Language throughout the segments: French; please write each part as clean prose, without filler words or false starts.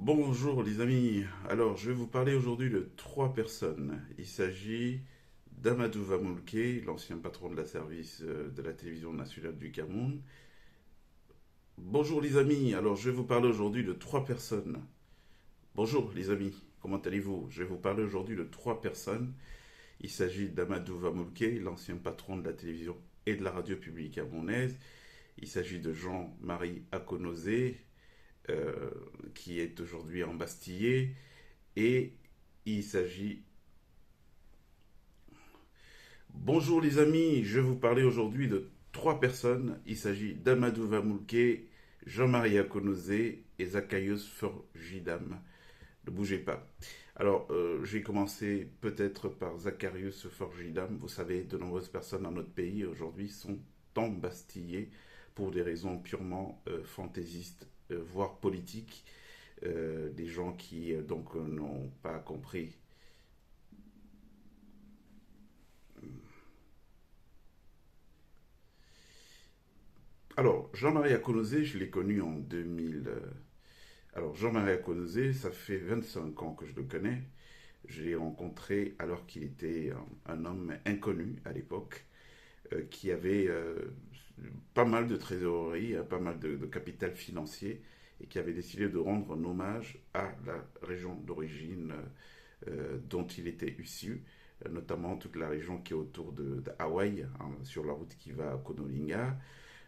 Bonjour les amis, alors je vais vous parler aujourd'hui de trois personnes. Il s'agit d'Amadou Vamoulke, l'ancien patron de la service de la télévision nationale du Cameroun. Bonjour les amis, alors je vais vous parler aujourd'hui de trois personnes. Bonjour les amis, comment allez-vous? Je vais vous parler aujourd'hui de trois personnes. Il s'agit d'Amadou Vamoulke, l'ancien patron de la télévision et de la radio publique camerounaise. Il s'agit de Jean-Marie Akonozé, euh, qui est aujourd'hui embastillé. Et il s'agit... Bonjour les amis, je vais vous parler aujourd'hui de trois personnes. Il s'agit d'Amadou Vamoulke, Jean-Marie Akonozé et Zacharias Forgidam. Ne bougez pas. Alors, j'ai commencé peut-être par Zacharias Forgidam. Vous savez, de nombreuses personnes dans notre pays aujourd'hui sont embastillées pour des raisons purement fantaisistes, voire politiques. Des gens qui n'ont pas compris. Alors, Jean-Marie Akonozé, je l'ai connu en 2000. Alors, Jean-Marie Akonozé, ça fait 25 ans que je le connais. Je l'ai rencontré alors qu'il était un homme inconnu à l'époque, qui avait pas mal de trésorerie, pas mal de capital financier, et qui avait décidé de rendre un hommage à la région d'origine dont il était issu, notamment toute la région qui est autour de Hawaï, hein, sur la route qui va à Konolinga.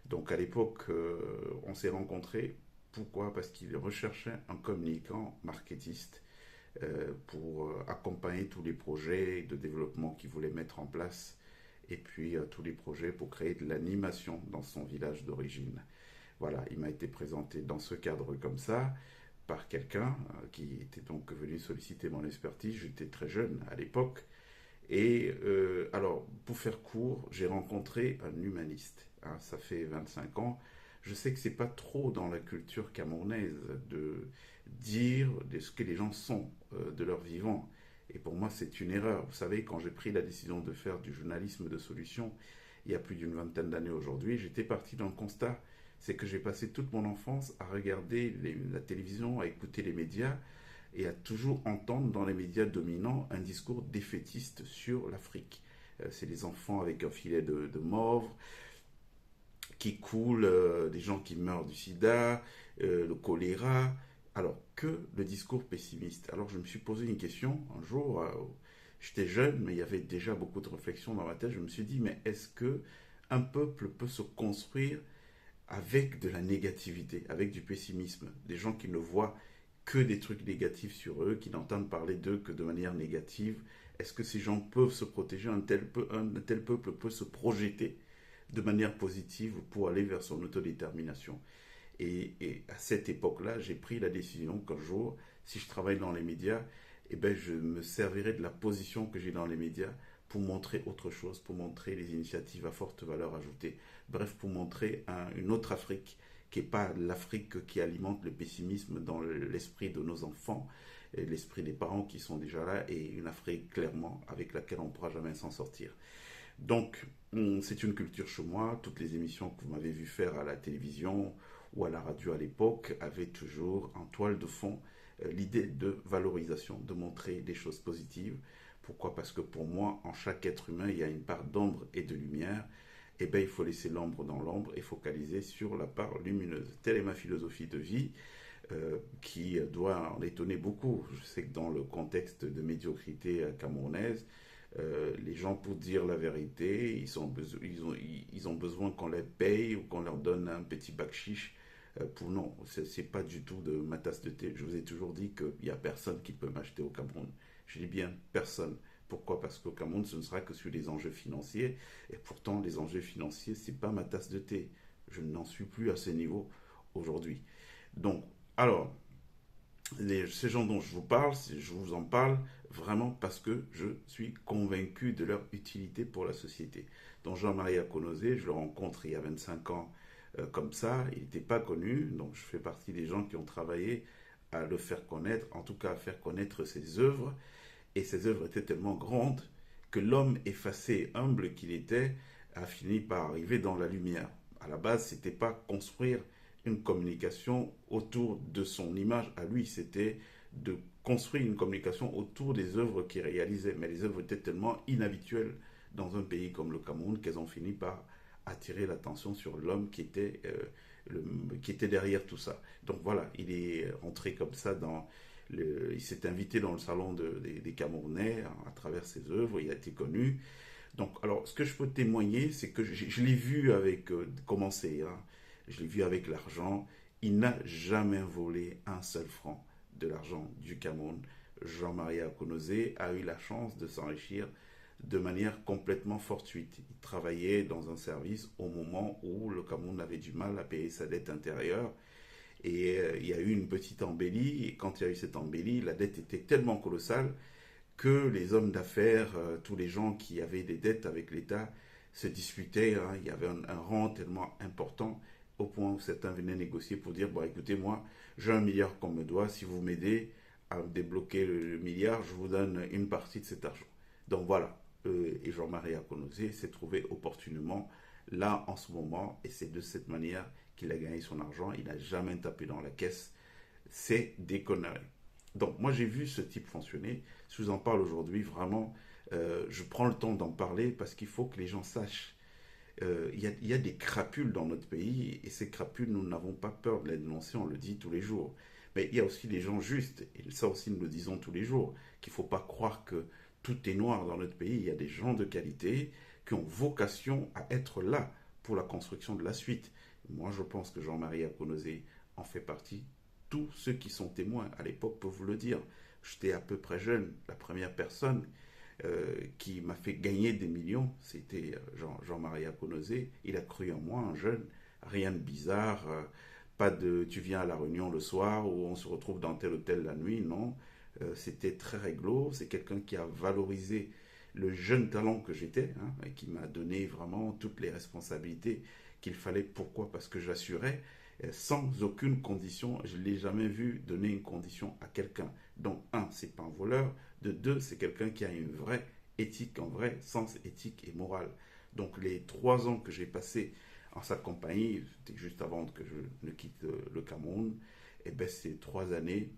Donc à l'époque, on s'est rencontrés. Pourquoi? Parce qu'il recherchait un communicant marketiste pour accompagner tous les projets de développement qu'il voulait mettre en place et puis tous les projets pour créer de l'animation dans son village d'origine. Voilà, il m'a été présenté dans ce cadre comme ça par quelqu'un qui était donc venu solliciter mon expertise. J'étais très jeune à l'époque. Et alors, pour faire court, j'ai rencontré un humaniste. Hein, ça fait 25 ans. Je sais que c'est pas trop dans la culture camerounaise de dire de ce que les gens sont de leur vivant. Et pour moi, c'est une erreur. Vous savez, quand j'ai pris la décision de faire du journalisme de solution, il y a plus d'une vingtaine d'années aujourd'hui, j'étais parti d'un constat. C'est que j'ai passé toute mon enfance à regarder la télévision, à écouter les médias, et à toujours entendre dans les médias dominants un discours défaitiste sur l'Afrique. C'est les enfants avec un filet de mauve qui coulent, des gens qui meurent du sida, le choléra, alors que le discours pessimiste. Alors je me suis posé une question un jour, j'étais jeune, mais il y avait déjà beaucoup de réflexions dans ma tête. Je me suis dit, mais est-ce que un peuple peut se construire avec de la négativité, avec du pessimisme, des gens qui ne voient que des trucs négatifs sur eux, qui n'entendent parler d'eux que de manière négative? Est-ce que ces gens peuvent se protéger, un tel peuple peut se projeter de manière positive pour aller vers son autodétermination? Et à cette époque-là, j'ai pris la décision qu'un jour, si je travaille dans les médias, eh ben, je me servirai de la position que j'ai dans les médias pour montrer autre chose, pour montrer les initiatives à forte valeur ajoutée. Bref, pour montrer une autre Afrique qui n'est pas l'Afrique qui alimente le pessimisme dans l'esprit de nos enfants, l'esprit des parents qui sont déjà là, et une Afrique clairement avec laquelle on ne pourra jamais s'en sortir. Donc, c'est une culture chez moi. Toutes les émissions que vous m'avez vu faire à la télévision ou à la radio à l'époque avaient toujours en toile de fond l'idée de valorisation, de montrer des choses positives. Pourquoi? Parce que pour moi, en chaque être humain, il y a une part d'ombre et de lumière. Eh bien, il faut laisser l'ombre dans l'ombre et focaliser sur la part lumineuse. Telle est ma philosophie de vie, qui doit en étonner beaucoup. Je sais que dans le contexte de médiocrité camerounaise, les gens, pour dire la vérité, ils ont besoin qu'on les paye ou qu'on leur donne un petit bac chiche. Pour non, c'est pas du tout de ma tasse de thé. Je vous ai toujours dit qu'il n'y a personne qui peut m'acheter au Cameroun. Je dis bien personne. Pourquoi? Parce qu'au Cameroun, ce ne sera que sur les enjeux financiers. Et pourtant, les enjeux financiers, c'est pas ma tasse de thé. Je n'en suis plus à ce niveau aujourd'hui. Donc, alors, ces gens dont je vous parle, je vous en parle vraiment parce que je suis convaincu de leur utilité pour la société. Donc Jean-Marie Akonozé, je le rencontre il y a 25 ans comme ça, il n'était pas connu, donc je fais partie des gens qui ont travaillé à le faire connaître, en tout cas à faire connaître ses œuvres, et ses œuvres étaient tellement grandes que l'homme effacé, humble qu'il était, a fini par arriver dans la lumière. À la base, c'était pas construire une communication autour de son image à lui. C'était de construire une communication autour des œuvres qu'il réalisait. Mais les œuvres étaient tellement inhabituelles dans un pays comme le Cameroun qu'elles ont fini par attirer l'attention sur l'homme qui était derrière tout ça. Donc voilà, il est entré comme ça il s'est invité dans le salon des Camerounais à travers ses œuvres, il a été connu. Donc, alors, ce que je peux témoigner, c'est que je l'ai vu avec, commencer, hein, je l'ai vu avec l'argent. Il n'a jamais volé un seul franc de l'argent du Cameroun. Jean-Marie Akonosé a eu la chance de s'enrichir de manière complètement fortuite. Il travaillait dans un service au moment où le Cameroun avait du mal à payer sa dette intérieure. Et il y a eu une petite embellie. Et quand il y a eu cette embellie, la dette était tellement colossale que les hommes d'affaires, tous les gens qui avaient des dettes avec l'État, se disputaient. Hein. Il y avait un rang tellement important au point où certains venaient négocier pour dire, bon écoutez, moi, j'ai 1 milliard qu'on me doit, si vous m'aidez à débloquer le milliard, je vous donne une partie de cet argent. Donc voilà, et Jean-Marie Akonosé s'est trouvé opportunément là en ce moment, et c'est de cette manière qu'il a gagné son argent. Il n'a jamais tapé dans la caisse, c'est des conneries. Donc moi j'ai vu ce type fonctionner. Si je vous en parle aujourd'hui, vraiment, je prends le temps d'en parler parce qu'il faut que les gens sachent. Il y a des crapules dans notre pays et ces crapules, nous n'avons pas peur de les dénoncer, on le dit tous les jours. Mais il y a aussi des gens justes, et ça aussi nous le disons tous les jours, qu'il ne faut pas croire que tout est noir dans notre pays. Il y a des gens de qualité qui ont vocation à être là pour la construction de la suite. Moi je pense que Jean-Marie Akonosé en fait partie. Tous ceux qui sont témoins à l'époque peuvent vous le dire. J'étais à peu près jeune. La première personne qui m'a fait gagner des millions, c'était Jean-Marie Akonosé. Il a cru en moi, un jeune. Rien de bizarre. Pas de tu viens à la réunion le soir ou on se retrouve dans tel hôtel la nuit. Non. C'était très réglo. C'est quelqu'un qui a valorisé le jeune talent que j'étais, hein, et qui m'a donné vraiment toutes les responsabilités qu'il fallait. Pourquoi? Parce que j'assurais sans aucune condition. Je ne l'ai jamais vu donner une condition à quelqu'un. Donc, un, c'est pas un voleur. De deux, c'est quelqu'un qui a une vraie éthique, un vrai sens éthique et moral. Donc, les 3 ans que j'ai passés en sa compagnie, c'était juste avant que je ne quitte le Cameroun, et ben, c'est 3 années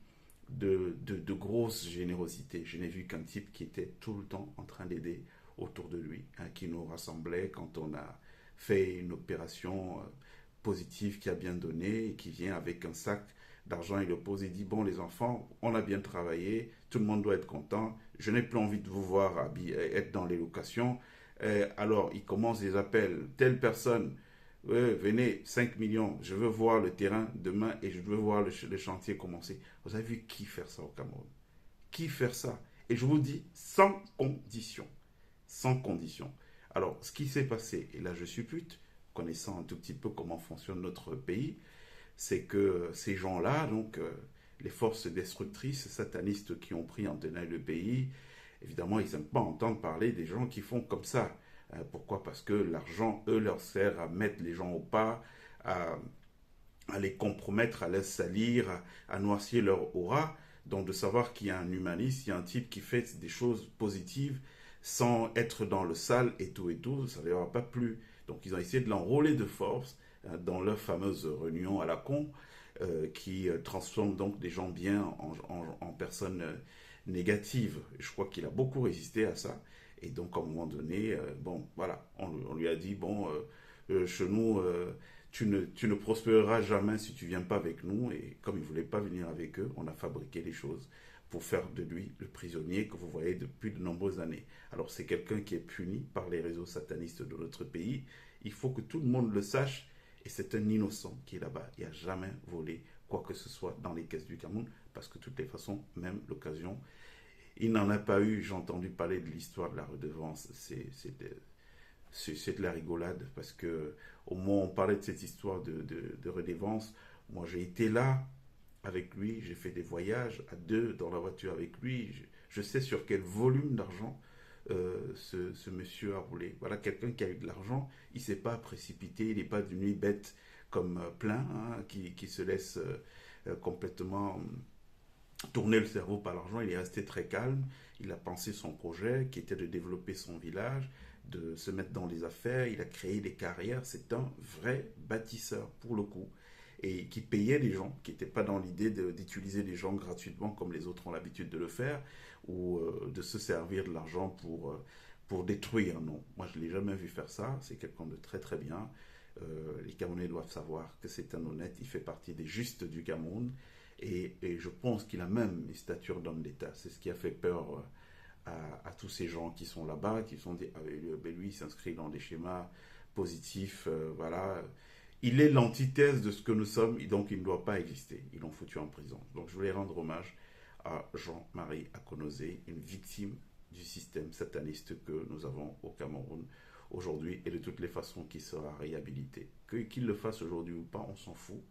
de grosse générosité. Je n'ai vu qu'un type qui était tout le temps en train d'aider autour de lui, hein, qui nous rassemblait quand on a fait une opération positive qui a bien donné et qui vient avec un sac d'argent, il le pose et dit, bon les enfants, on a bien travaillé, tout le monde doit être content, je n'ai plus envie de vous voir être dans les locations. Alors il commence des appels, telle personne, venez, 5 millions, je veux voir le terrain demain et je veux voir le chantier commencer. Vous avez vu qui faire ça au Cameroun? Qui faire ça? Et je vous dis, sans condition. Sans condition. Alors, ce qui s'est passé, et là je suppute, connaissant un tout petit peu comment fonctionne notre pays, c'est que ces gens-là, donc les forces destructrices, satanistes qui ont pris en tenaille le pays, évidemment, ils n'aiment pas entendre parler des gens qui font comme ça. Pourquoi? Parce que l'argent, eux, leur sert à mettre les gens au pas, à, à les compromettre, à les salir, à noircir leur aura. Donc de savoir qu'il y a un humaniste, il y a un type qui fait des choses positives sans être dans le sale et tout, ça ne leur a pas plu. Donc ils ont essayé de l'enrôler de force dans leur fameuse réunion à la con qui transforme donc des gens bien en personnes négatives. Je crois qu'il a beaucoup résisté à ça. Et donc à un moment donné, bon voilà, on lui a dit, bon, chez nous, tu ne prospéreras jamais si tu viens pas avec nous. Et comme il ne voulait pas venir avec eux, on a fabriqué les choses pour faire de lui le prisonnier que vous voyez depuis de nombreuses années. Alors c'est quelqu'un qui est puni par les réseaux satanistes de notre pays. Il faut que tout le monde le sache. Et c'est un innocent qui est là-bas. Il n'a jamais volé quoi que ce soit dans les caisses du Cameroun. Parce que de toutes les façons, même l'occasion, il n'en a pas eu. J'ai entendu parler de l'histoire de la redevance. C'est de la rigolade. Parce que au moment où on parlait de cette histoire de redevance, moi j'ai été là avec lui, j'ai fait des voyages à deux dans la voiture avec lui, je sais sur quel volume d'argent ce monsieur a roulé. Voilà, quelqu'un qui a eu de l'argent, il ne s'est pas précipité, il n'est pas devenu bête comme plein, hein, qui se laisse complètement tourner le cerveau par l'argent. Il est resté très calme, il a pensé son projet qui était de développer son village, de se mettre dans les affaires, il a créé des carrières, c'est un vrai bâtisseur pour le coup. et qui payait les gens, qui n'étaient pas dans l'idée d'utiliser les gens gratuitement comme les autres ont l'habitude de le faire, ou de se servir de l'argent pour détruire. Non, moi je ne l'ai jamais vu faire ça, c'est quelqu'un de très très bien. Les Camerounais doivent savoir que c'est un honnête, il fait partie des justes du Cameroun, et je pense qu'il a même les statures d'homme d'État. C'est ce qui a fait peur à tous ces gens qui sont là-bas, qui sont dit, ah, ben lui, il s'inscrit dans des schémas positifs, voilà. Il est l'antithèse de ce que nous sommes, et donc il ne doit pas exister. Ils l'ont foutu en prison. Donc je voulais rendre hommage à Jean-Marie Akonosé, une victime du système sataniste que nous avons au Cameroun aujourd'hui, et de toutes les façons qu'il sera réhabilité. Qu'il le fasse aujourd'hui ou pas, on s'en fout,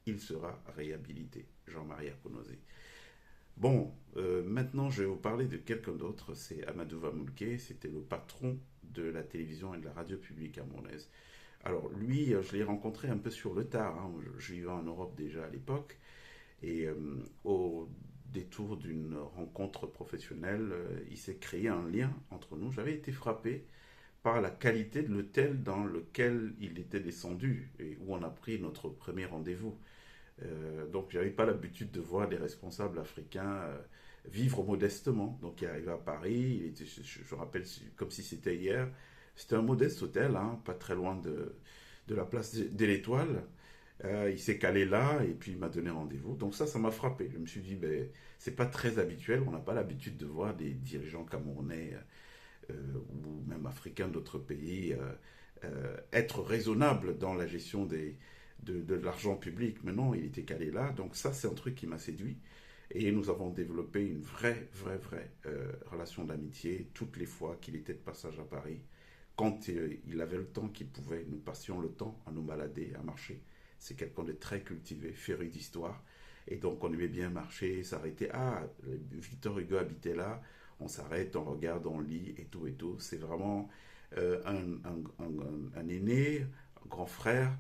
il sera réhabilité. Jean-Marie Akonosé. Bon, maintenant je vais vous parler de quelqu'un d'autre, c'est Amadou Vamoulke, c'était le patron de la télévision et de la radio publique camerounaise. Alors lui, je l'ai rencontré un peu sur le tard, hein. Je vivais en Europe déjà à l'époque, et au détour d'une rencontre professionnelle, il s'est créé un lien entre nous. J'avais été frappé par la qualité de l'hôtel dans lequel il était descendu et où on a pris notre premier rendez-vous. Donc, j'avais pas l'habitude de voir des responsables africains vivre modestement. Donc, il est arrivé à Paris, il était, je rappelle comme si c'était hier. C'était un modeste hôtel, hein, pas très loin de la place de l'Étoile. Il s'est calé là et puis il m'a donné rendez-vous. Donc ça m'a frappé. Je me suis dit, ben, c'est pas très habituel. On n'a pas l'habitude de voir des dirigeants camerounais ou même africains d'autres pays être raisonnables dans la gestion de l'argent public. Mais non, il était calé là. Donc ça, c'est un truc qui m'a séduit. Et nous avons développé une vraie relation d'amitié toutes les fois qu'il était de passage à Paris. Quand il avait le temps qu'il pouvait, nous passions le temps à nous balader, à marcher. C'est quelqu'un de très cultivé, féru d'histoire. Et donc on aimait bien marcher, s'arrêter. Ah, Victor Hugo habitait là. On s'arrête, on regarde, on lit et tout et tout. C'est vraiment un aîné, un grand frère,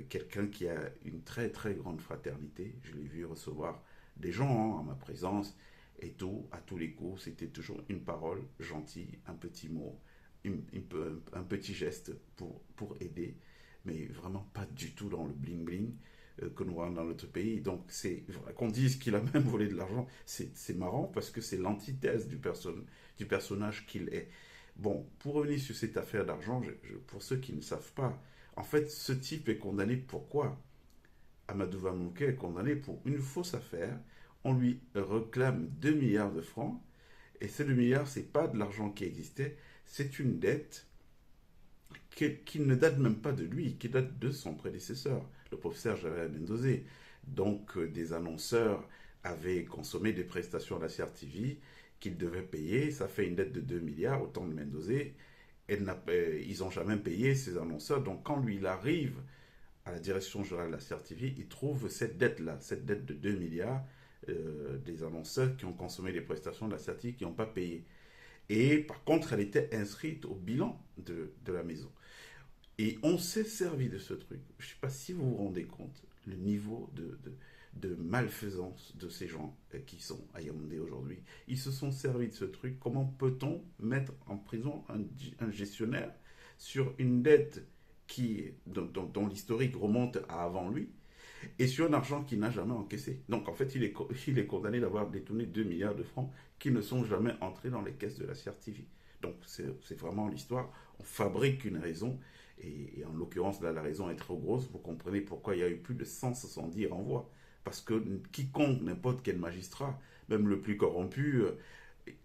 quelqu'un qui a une très grande fraternité. Je l'ai vu recevoir des gens en ma présence et tout, à tous les coups. C'était toujours une parole gentille, un petit mot, un petit geste pour aider, mais vraiment pas du tout dans le bling-bling que nous voyons dans notre pays. Donc, qu'on dise qu'il a même volé de l'argent, c'est marrant parce que c'est l'antithèse du personnage qu'il est. Bon, pour revenir sur cette affaire d'argent, pour ceux qui ne savent pas, en fait, ce type est condamné pourquoi Amadou Vamoulke est condamné pour une fausse affaire. On lui réclame 2 milliards de francs, et ces 2 milliards, ce n'est pas de l'argent qui existait, c'est une dette qui ne date même pas de lui, qui date de son prédécesseur, le professeur Javel Mendozé. Donc, des annonceurs avaient consommé des prestations à la CRTV qu'ils devaient payer. Ça fait une dette de 2 milliards au temps de Mendozé. Ils n'ont jamais payé ces annonceurs. Donc, quand lui, il arrive à la direction générale de la CRTV, il trouve cette dette-là, cette dette de 2 milliards des annonceurs qui ont consommé des prestations de la CRTV qui n'ont pas payé. Et par contre, elle était inscrite au bilan de la maison. Et on s'est servi de ce truc. Je ne sais pas si vous vous rendez compte, le niveau de malfaisance de ces gens qui sont à Yaoundé aujourd'hui. Ils se sont servis de ce truc. Comment peut-on mettre en prison un gestionnaire sur une dette dont l'historique remonte à avant lui et sur un argent qu'il n'a jamais encaissé. Donc en fait, il est condamné d'avoir détourné 2 milliards de francs qui ne sont jamais entrés dans les caisses de la CRTV. Donc c'est vraiment l'histoire. On fabrique une raison, et en l'occurrence, là, la raison est trop grosse. Vous comprenez pourquoi il y a eu plus de 170 renvois. Parce que quiconque, n'importe quel magistrat, même le plus corrompu,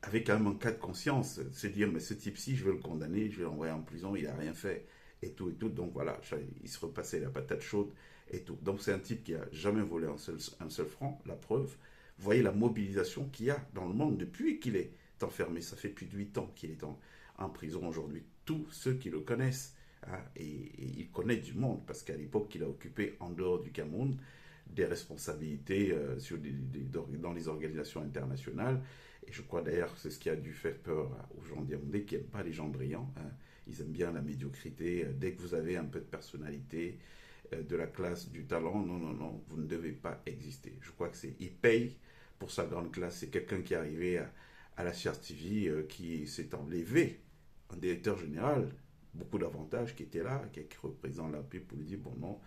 avait quand même un cas de conscience. Se dire, mais ce type-ci, je vais le condamner, je vais l'envoyer en prison, il n'a rien fait. Et tout, et tout. Donc voilà, il se repassait la patate chaude et tout. Donc c'est un type qui a jamais volé un seul franc, la preuve. Vous voyez la mobilisation qu'il y a dans le monde depuis qu'il est enfermé. Ça fait plus de 8 ans qu'il est en prison aujourd'hui. Tous ceux qui le connaissent, hein, et il connaît du monde, parce qu'à l'époque, il a occupé en dehors du Cameroun des responsabilités dans les organisations internationales. Et je crois d'ailleurs que c'est ce qui a dû faire peur aux gens d'Yaoundé qui n'aiment pas les gens brillants. Hein. Ils aiment bien la médiocrité. Dès que vous avez un peu de personnalité, de la classe, du talent, non, vous ne devez pas exister. Je crois que il paye pour sa grande classe. C'est quelqu'un qui est arrivé à la CRTV, qui s'est enlevé, un directeur général, beaucoup d'avantages qui étaient là, qui représente la pub pour lui dire, bon non,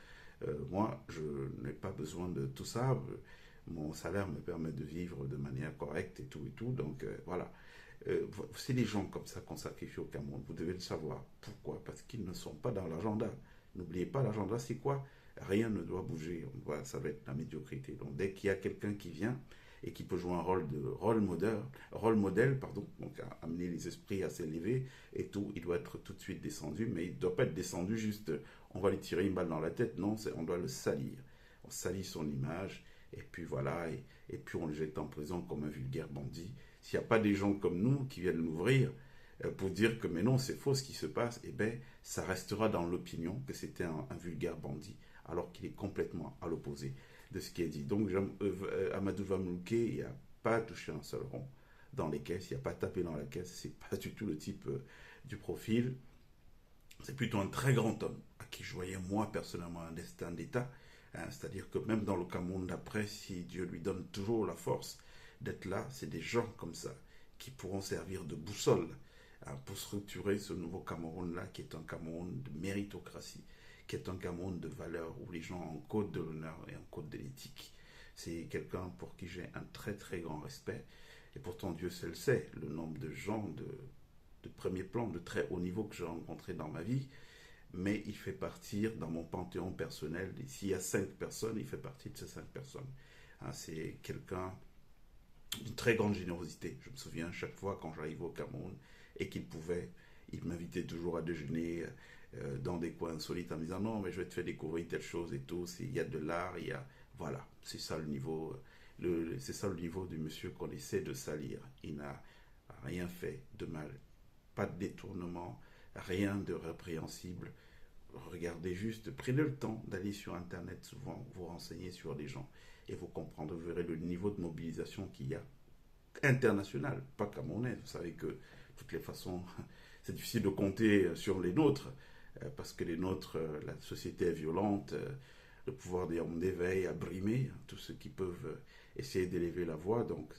Moi, je n'ai pas besoin de tout ça. Mon salaire me permet de vivre de manière correcte et tout. Donc, voilà. C'est des gens comme ça qu'on sacrifie au Cameroun. Vous devez le savoir. Pourquoi? Parce qu'ils ne sont pas dans l'agenda. N'oubliez pas, l'agenda, c'est quoi? Rien ne doit bouger. Ça va être la médiocrité. Donc, dès qu'il y a quelqu'un qui vient et qui peut jouer un rôle de rôle modèle, pardon, donc amener les esprits à s'élever et tout, il doit être tout de suite descendu, mais il ne doit pas être descendu juste, on va lui tirer une balle dans la tête. Non, on doit le salir. On salit son image et puis voilà, et puis on le jette en prison comme un vulgaire bandit. S'il n'y a pas des gens comme nous qui viennent l'ouvrir pour dire que mais non, c'est faux ce qui se passe, eh bien, ça restera dans l'opinion que c'était un vulgaire bandit, alors qu'il est complètement à l'opposé de ce qui est dit. Donc, Amadou Vamlouké, il n'a pas touché un seul rond dans les caisses, il n'a pas tapé dans la caisse, c'est pas du tout le type du profil. C'est plutôt un très grand homme à qui je voyais moi personnellement un destin d'État. Hein, c'est-à-dire que même dans le Cameroun d'après, si Dieu lui donne toujours la force d'être là, c'est des gens comme ça qui pourront servir de boussole hein, pour structurer ce nouveau Cameroun-là qui est un Cameroun de méritocratie, qui est un Cameroun de valeur où les gens ont un code de l'honneur et un code de l'éthique. C'est quelqu'un pour qui j'ai un très très grand respect. Et pourtant, Dieu seul sait le nombre de gens de premier plan, de très haut niveau que j'ai rencontrés dans ma vie. Mais il fait partie, dans mon panthéon personnel, s'il y a 5 personnes, il fait partie de ces 5 personnes. Hein, c'est quelqu'un d'une très grande générosité. Je me souviens chaque fois quand j'arrivais au Cameroun et qu'il pouvait, il m'invitait toujours à déjeuner dans des coins insolites en me disant non mais je vais te faire découvrir telle chose et tout, il y a de l'art, il y a... Voilà, c'est ça le niveau, c'est ça le niveau du monsieur qu'on essaie de salir. Il n'a rien fait de mal, pas de détournement, rien de répréhensible. Regardez juste, prenez le temps d'aller sur Internet souvent, vous renseigner sur les gens et vous comprendre, vous verrez le niveau de mobilisation qu'il y a international, pas camerounais. Vous savez que de toutes les façons, c'est difficile de compter sur les nôtres, parce que les nôtres, la société est violente, le pouvoir des hommes d'éveil a brimé tous ceux qui peuvent essayer d'élever la voix. Donc,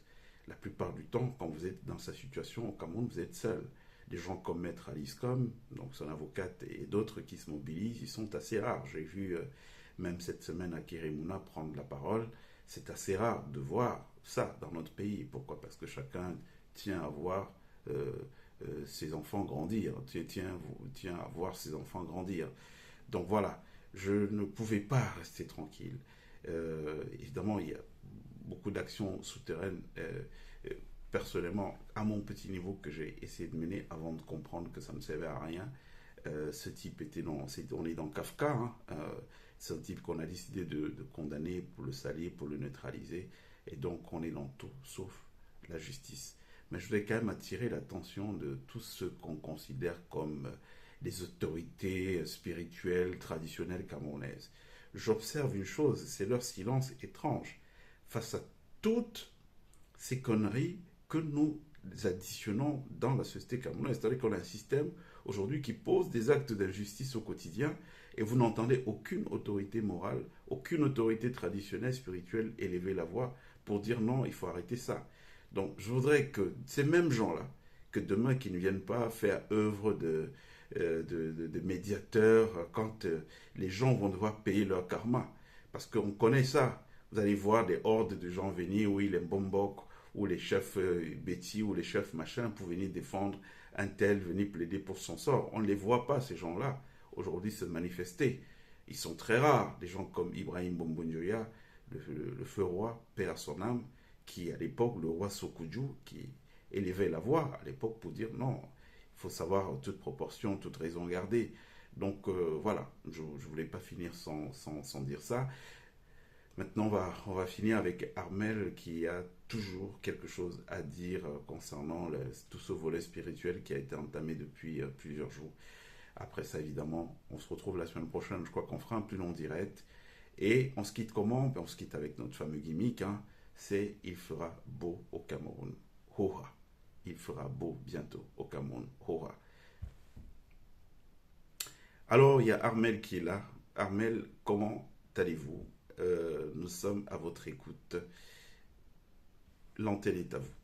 la plupart du temps, quand vous êtes dans sa situation au Cameroun, vous êtes seul. Des gens comme Maître Aliscom, donc son avocate, et d'autres qui se mobilisent, ils sont assez rares. J'ai vu même cette semaine à Kérémouna prendre la parole. C'est assez rare de voir ça dans notre pays. Pourquoi? Parce que chacun tient à voir ses enfants grandir, tient à voir ses enfants grandir. Donc voilà, je ne pouvais pas rester tranquille. Évidemment, il y a beaucoup d'actions souterraines, personnellement, à mon petit niveau, que j'ai essayé de mener avant de comprendre que ça ne servait à rien. Ce type était on est dans Kafka, hein, c'est un type qu'on a décidé de condamner pour le salir, pour le neutraliser, et donc on est dans tout, sauf la justice. Mais je voulais quand même attirer l'attention de tous ceux qu'on considère comme des autorités spirituelles, traditionnelles camerounaises. J'observe une chose, c'est leur silence étrange face à toutes ces conneries que nous additionnons dans la société camerounaise. C'est-à-dire qu'on a un système aujourd'hui qui pose des actes d'injustice au quotidien et vous n'entendez aucune autorité morale, aucune autorité traditionnelle, spirituelle élever la voix pour dire non, il faut arrêter ça. Donc je voudrais que ces mêmes gens-là, que demain qui ne viennent pas faire œuvre de médiateurs quand les gens vont devoir payer leur karma. Parce qu'on connaît ça. Vous allez voir des hordes de gens venir, oui, les Mbombok, ou les chefs Betty, ou les chefs machin, pour venir défendre un tel, venir plaider pour son sort. On ne les voit pas, ces gens-là, aujourd'hui se manifester. Ils sont très rares, des gens comme Ibrahim Bombonjoya, le feu roi, paix à son âme, qui à l'époque, le roi Sokudju, qui élevait la voix à l'époque pour dire non, il faut savoir toute proportion, toute raison garder. Donc voilà, je ne voulais pas finir sans dire ça. Maintenant, on va finir avec Armel qui a toujours quelque chose à dire concernant tout ce volet spirituel qui a été entamé depuis plusieurs jours. Après ça, évidemment, on se retrouve la semaine prochaine. Je crois qu'on fera un plus long direct. Et on se quitte comment? On se quitte avec notre fameux gimmick. Hein. C'est « Il fera beau au Cameroun ». Hoha. Il fera beau bientôt au Cameroun. Hoha. Alors, il y a Armel qui est là. Armel, comment allez-vous? Nous sommes à votre écoute. L'antenne est à vous.